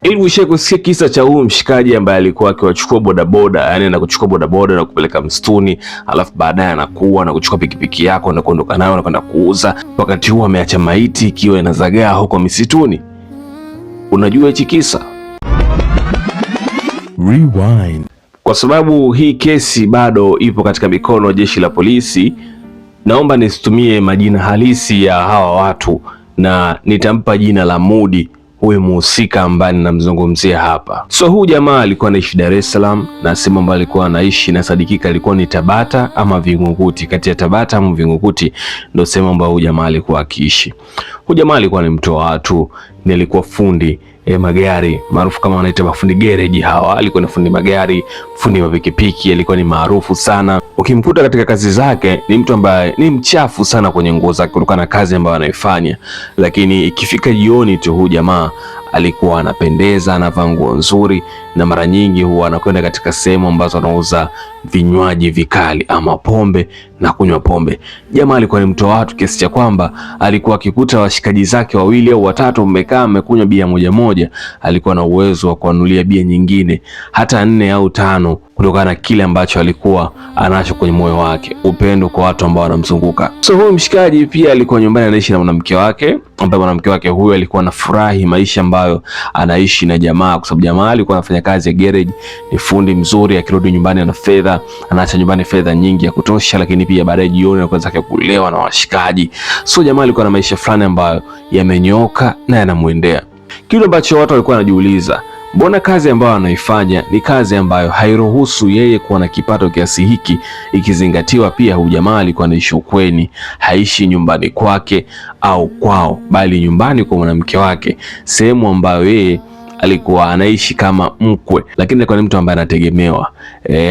Ili ushe kusikia kisa cha huyu mshikaji ambaye alikuwa akiwachukua bodaboda, yani anakuchukua bodaboda na kupeleka msituni, alafu baadaye anakuwa na kuchukua pikipiki yako na kuondoka nayo na kwenda kuuza, wakati huo ameacha maiti ikiwa inazagaa huko misituni. Unajua hichi kisa? Rewind. Kwa sababu hii kesi bado ipo katika mikono ya jeshi la polisi, naomba nisitumie majina halisi ya hawa watu na nitampa jina la Mudi huyu muhusika ambaye ninamzungumzia hapa. So huyu jamaa alikuwa anaishi Dar es Salaam na sehemu ambayo alikuwa anaishi na sadikika alikuwa ni Tabata ama Vingunguti. Kati ya Tabata ama Vingunguti ndio sehemu ambayo huyu jamaa alikuwa akiishi. Huyu jamaa alikuwa ni mtu wa watu, ni alikuwa fundi magari maarufu kama wanaita mafundi garage hawa. Alikuwa ni fundi magari, fundi wa pikipiki, alikuwa ni maarufu sana. Ukimkuta katika kazi zake ni mtu ambaye ni mchafu sana kwenye nguo zake kutokana na kazi ambayo anaifanya, lakini ikifika jioni tu huyu jamaa alikuwa anapendeza, anavaa nguo nzuri, na mara nyingi huwa anakwenda katika sehemu ambazo anauza vinywaji vikali ama pombe na kunywa pombe. Jamaa alikuwa ni mtu wa watu kiasi cha kwamba alikuwa akikuta washikaji zake wawili au watatu mmekaa mmekunywa bia moja moja, alikuwa na uwezo wa kuanulia bia nyingine hata 4 au 5 kutokana na kile ambacho alikuwa anacho kwenye moyo wake, upendo kwa watu ambao wanamzunguka. So huyu mshikaji pia alikuwa nyumbani anaishi na mwanamke wake, ambaye mwanamke wake huyo alikuwa anafurahi maisha ambayo anaishi na jamaa, kwa sababu jamaa alikuwa anafanya kazi ya garage, ni fundi mzuri, akirudi nyumbani ana fedha, anaacha nyumbani fedha nyingi ya kutosha, lakini pia baadaye jioni anakuwa zake kulewa na washikaji. So jamaa alikuwa na maisha fulani ambayo yamenyooka na yanamuendea. Kitu ambacho watu walikuwa wanajiuliza, mbona kazi ambayo anaifanya ni kazi ambayo hairuhusu yeye kuwa na kipato kiasi hiki, ikizingatiwa pia huyu jamaa alikuwa anaishi ukweni, haishi nyumbani kwake au kwao, bali nyumbani kwa mwanamke wake, sehemu ambayo yeye alikuwa anaishi kama mkwe, lakini alikuwa ni mtu ambaye anategemewa,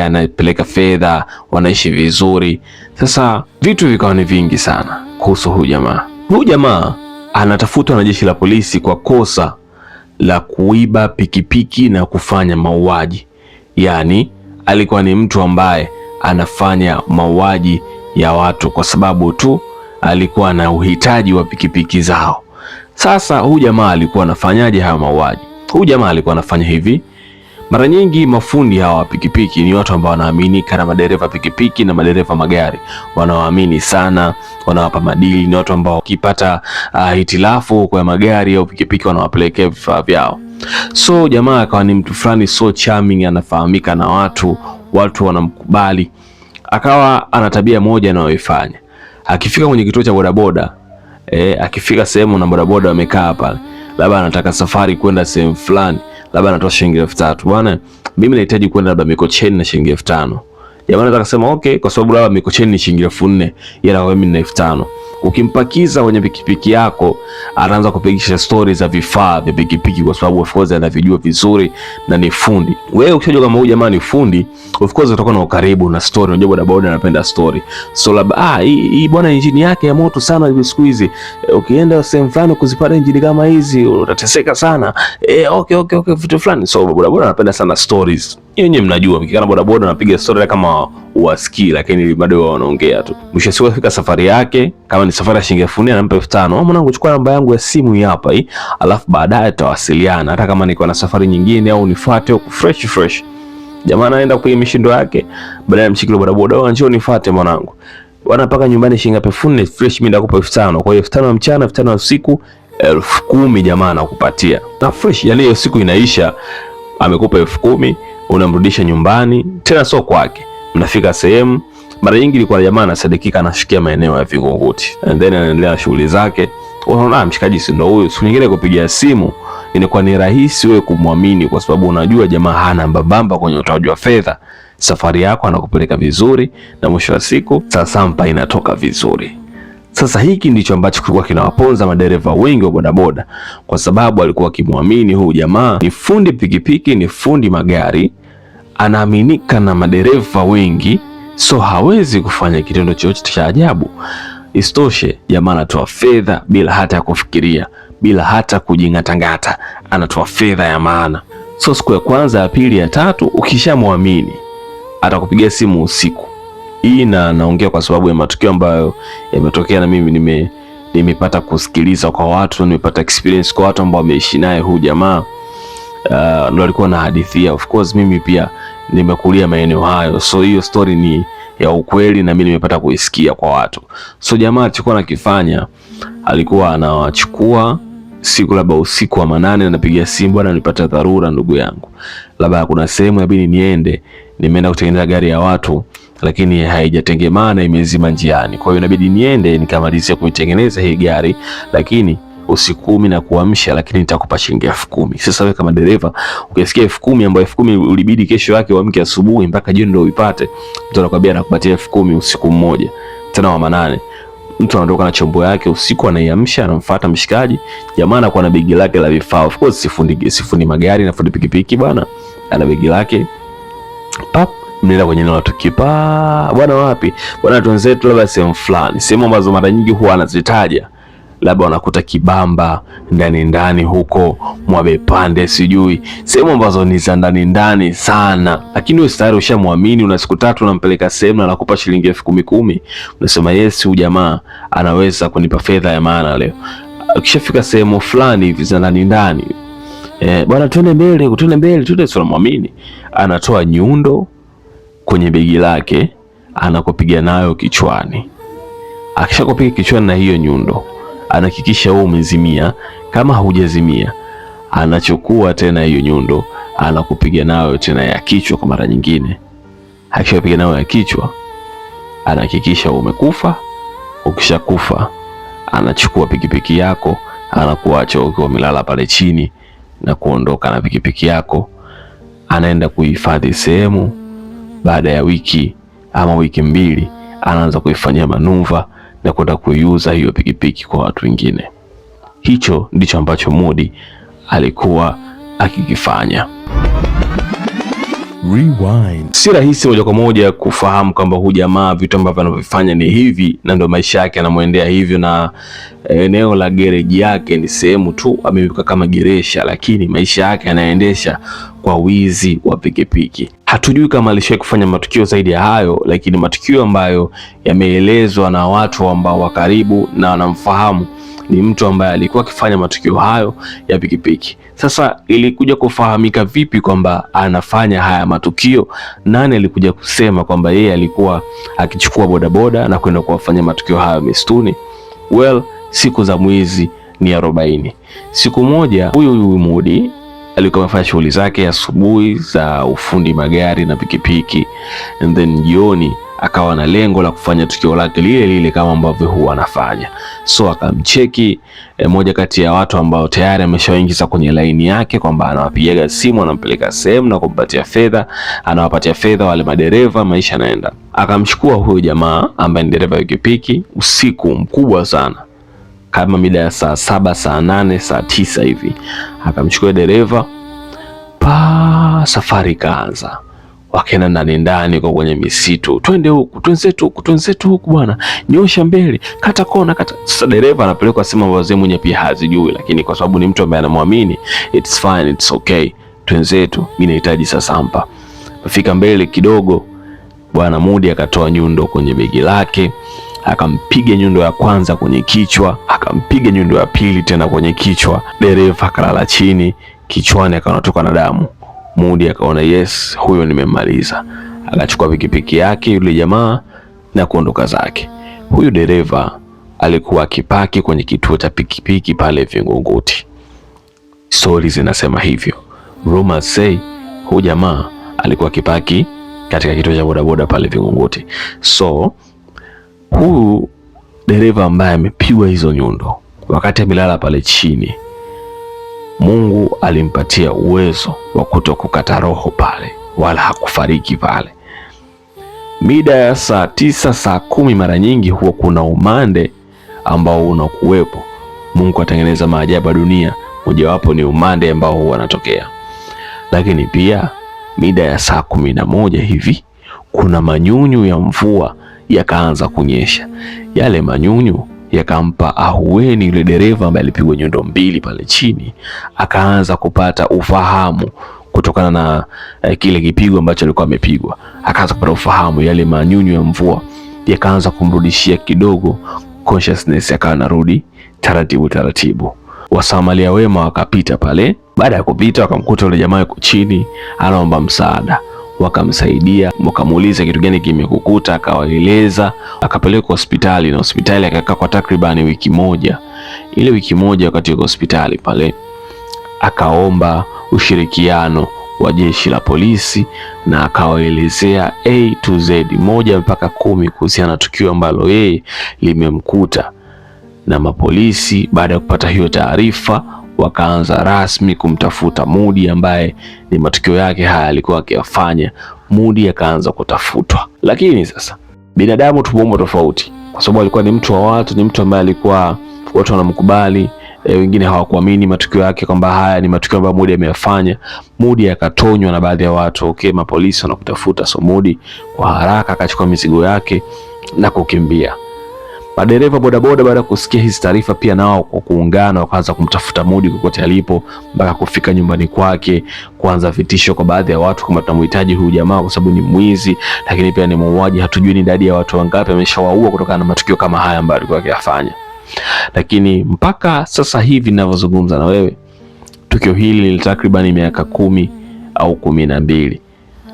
anapeleka fedha, wanaishi vizuri. Sasa vitu vikawa ni vingi sana kuhusu huyu jamaa. Huyu jamaa anatafutwa na jeshi la polisi kwa kosa la kuiba pikipiki na kufanya mauaji. Yaani alikuwa ni mtu ambaye anafanya mauaji ya watu kwa sababu tu alikuwa na uhitaji wa pikipiki zao. Sasa huyu jamaa alikuwa anafanyaje haya mauaji? Huyu jamaa alikuwa anafanya hivi. Mara nyingi mafundi hawa pikipiki ni watu ambao wanaaminika na madereva pikipiki na madereva magari, wanawaamini sana, wanawapa madili. Ni watu ambao wakipata hitilafu kwa magari au pikipiki wanawapelekea vifaa vyao. So jamaa akawa ni mtu fulani so charming, anafahamika na watu wanamkubali. Akawa ana tabia moja anayoifanya. Akifika kwenye kituo cha bodaboda, akifika sehemu na bodaboda wamekaa pale, labda anataka safari kwenda sehemu fulani, labda anatoa shilingi 3000. Bwana, mimi nahitaji kwenda labda Mikocheni na shilingi 5000. Jamaa anataka kusema okay, kwa sababu labda Mikocheni ni shilingi 4000, ila wewe mimi na 5000. Ukimpakiza kwenye pikipiki yako, anaanza kupigisha stories za vifaa vya pikipiki, kwa sababu of course anavijua vizuri na ni fundi. Wewe ukishajua kama huyu jamaa ni fundi, of course utakuwa na ukaribu na story. Unajua bodaboda anapenda story. So labda hii bwana injini yake ya moto sana hivi siku hizi. Ukienda sehemu fulani kuzipata injini kama hizi utateseka sana. Okay vitu fulani. So bodaboda anapenda sana stories. Yenyewe mnajua mkikana bodaboda anapiga story kama uwasikii, lakini bado wanaongea tu. Mwisho siku afika safari yake, kama ni safari ya shilingi 4000 anampa 5000. Mwanangu chukua namba yangu ya simu hii hapa hii, alafu baadaye tutawasiliana. Hata kama niko na safari nyingine au nifuate huko fresh. Jamaa anaenda kwenye mishindo yake, baadaye mshikilo bodaboda, njoo nifuate mwanangu. Wanapaka nyumbani shilingi 4000 fresh, mimi ndakupa 5000. Kwa hiyo 5000 mchana, 5000 usiku, 10000 jamaa anakupatia. Na fresh, yani hiyo siku inaisha, amekupa 10000, unamrudisha nyumbani, tena sio kwake. Mnafika sehemu, mara nyingi ilikuwa jamaa anasadikika anashikia maeneo ya Vingunguti, and then anaendelea na shughuli zake. Unaona mshikaji si ndio huyu. Siku nyingine kupigia simu inakuwa ni rahisi wewe kumwamini, kwa sababu unajua jamaa hana mbambamba kwenye utoaji wa fedha. Safari yako anakupeleka vizuri, na mwisho wa siku sasampa inatoka vizuri. Sasa hiki ndicho ambacho kilikuwa kinawaponza madereva wengi wa bodaboda, kwa sababu alikuwa akimwamini huyu jamaa ni fundi pikipiki, ni fundi magari, anaaminika na madereva wengi, so hawezi kufanya kitendo chochote cha ajabu. Istoshe jamaa anatoa fedha bila hata kufikiria, bila hata kujingatangata, anatoa fedha ya maana. So siku ya kwanza, ya pili, ya tatu, ukishamwamini atakupigia simu usiku. Hii naongea kwa sababu ya matukio ambayo yametokea na mimi nimepata kusikiliza kwa watu, nimepata experience kwa watu ambao wameishi naye huyu jamaa. ndo alikuwa na hadithia. Of course mimi pia nimekulia maeneo hayo, so hiyo story ni ya ukweli na mimi nimepata kuisikia kwa watu. So jamaa alikuwa anakifanya, alikuwa anawachukua siku labda usiku wa manane, anapigia simu, bwana nilipata dharura ndugu yangu, labda kuna sehemu inabidi niende, nimeenda kutengeneza gari ya watu lakini haijatengemana, imezima njiani, kwa hiyo inabidi niende nikamalizia kuitengeneza hii gari, lakini usiku 10 na kuamsha, lakini nitakupa shilingi 10,000. Sasa wewe kama dereva ukisikia 10,000 ambayo 10,000 ulibidi kesho yake uamke asubuhi mpaka jioni ndio uipate, mtu anakuambia anakupatia 10,000 usiku mmoja tena wa manane. Mtu anaondoka na chombo yake usiku, anaiamsha, anamfuata mshikaji, jamaa anakuwa na begi lake la vifaa. Of course sifundi magari na fundi pikipiki bwana, ana begi lake. Pap, mnaenda kwenye eneo la tukio. Bwana wapi? Bwana tunzetu labda sehemu fulani, sehemu ambazo mara nyingi huwa anazitaja, labda wanakuta Kibamba ndani huko Mwabepande, sijui sehemu ambazo ni za ndani sana, lakini wewe tayari ushamwamini, una siku 3 unampeleka sehemu na anakupa shilingi 10,000, unasema yes, huyu jamaa anaweza kunipa fedha ya maana leo. Ukishafika sehemu fulani hivi za ndani, bwana twende mbele, sio muamini, anatoa nyundo kwenye begi lake, anakupiga nayo kichwani. Akishakupiga kichwani na hiyo nyundo, anahakikisha wewe umezimia. Kama hujazimia, anachukua tena hiyo nyundo, anakupiga nayo tena ya kichwa kwa mara nyingine. Akishapiga nayo ya kichwa, anahakikisha umekufa. Ukishakufa, anachukua pikipiki yako, anakuacha ukiwa umelala pale chini na kuondoka na pikipiki yako, anaenda kuhifadhi sehemu. Baada ya wiki ama wiki 2, anaanza kuifanyia manuva na kwenda kuiuza hiyo pikipiki kwa watu wengine. Hicho ndicho ambacho Mudi alikuwa akikifanya. Rewind. Si rahisi moja kwa moja kufahamu kwamba huyu jamaa vitu ambavyo anavyofanya ni hivi na ndio maisha yake anamwendea hivyo, na eneo la gereji yake ni sehemu tu ameweka kama geresha, lakini maisha yake anaendesha kwa wizi wa pikipiki. Hatujui kama alishawahi kufanya matukio zaidi ya hayo, lakini matukio ambayo yameelezwa na watu ambao wa karibu na wanamfahamu ni mtu ambaye alikuwa akifanya matukio hayo ya pikipiki. Sasa ilikuja kufahamika vipi kwamba anafanya haya matukio? Nani alikuja kusema kwamba yeye alikuwa akichukua bodaboda na kwenda kuwafanya matukio hayo mistuni? Well, siku za mwizi ni 40. Siku moja huyu Mudi alikuwa amefanya shughuli zake asubuhi za ufundi magari na pikipiki, and then jioni akawa na lengo la kufanya tukio lake lile kama ambavyo huwa anafanya. So akamcheki moja kati ya watu ambao tayari ameshaingiza kwenye laini yake kwamba anawapigia simu, anampeleka sehemu na kumpatia fedha, anawapatia fedha wale madereva, maisha yanaenda. Akamchukua huyo jamaa ambaye ni dereva pikipiki usiku mkubwa sana, kama mida ya saa 7, saa 8, saa 9 hivi. Akamchukua dereva, safari kaanza. Wakaenda ndani kwa kwenye misitu, twende huku, twenzetu huku bwana, nyosha mbele, kata kona, kata. Sasa dereva anapelekwa sema wazee mwenye pia hazijui, lakini kwa sababu ni mtu ambaye anamwamini, it's fine, it's okay, twenzetu, mimi nahitaji sasampa. Fika mbele kidogo, bwana Mudi akatoa nyundo kwenye begi lake, akampiga nyundo ya kwanza kwenye kichwa, akampiga nyundo ya pili tena kwenye kichwa. Dereva akalala chini, kichwani akanatoka na damu. Mudi akaona yes, huyo nimemmaliza. Akachukua pikipiki yake yule jamaa na kuondoka zake. Huyu dereva alikuwa akipaki kwenye kituo cha pikipiki pale Vingunguti. Stories zinasema hivyo. Rumors say huyu jamaa alikuwa akipaki katika kituo cha bodaboda pale Vingunguti. So huyu dereva ambaye amepigwa hizo nyundo wakati amelala pale chini, Mungu alimpatia uwezo wa kutokukata roho pale, wala hakufariki pale. Mida ya saa 9, saa 10 mara nyingi huwa kuna umande ambao unakuwepo. Mungu atengeneza maajabu ya dunia, mojawapo ni umande ambao huwa unatokea. Lakini pia mida ya saa 11 hivi kuna manyunyu ya mvua yakaanza kunyesha. Yale manyunyu yakampa ahueni yule dereva ambaye alipigwa nyundo 2 pale chini, akaanza kupata ufahamu kutokana na kile kipigo ambacho alikuwa amepigwa. Akaanza kupata ufahamu, yale manyunyu ya mvua yakaanza kumrudishia kidogo consciousness, akawa narudi taratibu. wasamaria wema wakapita pale. Baada ya kupita wakamkuta yule jamaa yuko chini anaomba msaada, wakamsaidia, wakamuuliza kitu gani kimekukuta, akawaeleza, akapelekwa hospitali, na hospitali akakaa kwa takribani wiki moja. Ile wiki moja wakati yuko hospitali pale, akaomba ushirikiano wa jeshi la polisi na akawaelezea A to Z 1 mpaka 10 kuhusiana na tukio ambalo yeye limemkuta. Na mapolisi baada ya kupata hiyo taarifa wakaanza rasmi kumtafuta Mudi, ambaye ni matukio yake haya alikuwa akiyafanya. Mudi akaanza kutafutwa, lakini sasa binadamu tupo tofauti, kwa sababu alikuwa ni mtu wa watu, ni mtu ambaye alikuwa watu wanamkubali. Wengine hawakuamini matukio yake kwamba haya ni matukio ambayo Mudi ameyafanya. Mudi akatonywa na baadhi ya watu, okay, mapolisi wanakutafuta. So Mudi kwa haraka akachukua mizigo yake na kukimbia. Madereva bodaboda baada ya kusikia hizi taarifa pia nao kwa kuungana wakaanza kumtafuta Mudi kokote alipo mpaka kufika nyumbani kwake, kuanza vitisho kwa baadhi ya watu kama tunamhitaji huyu jamaa kwa sababu ni mwizi, lakini pia ni muuaji, hatujui ni idadi ya watu wangapi ameshawaua kutokana na matukio kama haya ambayo alikuwa akiyafanya. Lakini mpaka sasa hivi ninavyozungumza na wewe, tukio hili ni takriban miaka 10 au 12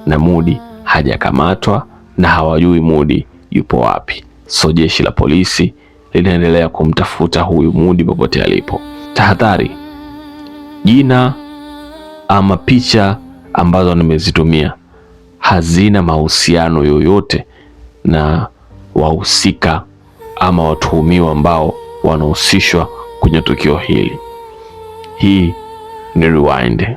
na Mudi hajakamatwa na hawajui Mudi yupo wapi. So jeshi la polisi linaendelea kumtafuta huyu Mudi popote alipo. Tahadhari, jina ama picha ambazo nimezitumia hazina mahusiano yoyote na wahusika ama watuhumiwa ambao wanahusishwa kwenye tukio hili. Hii ni Rewind.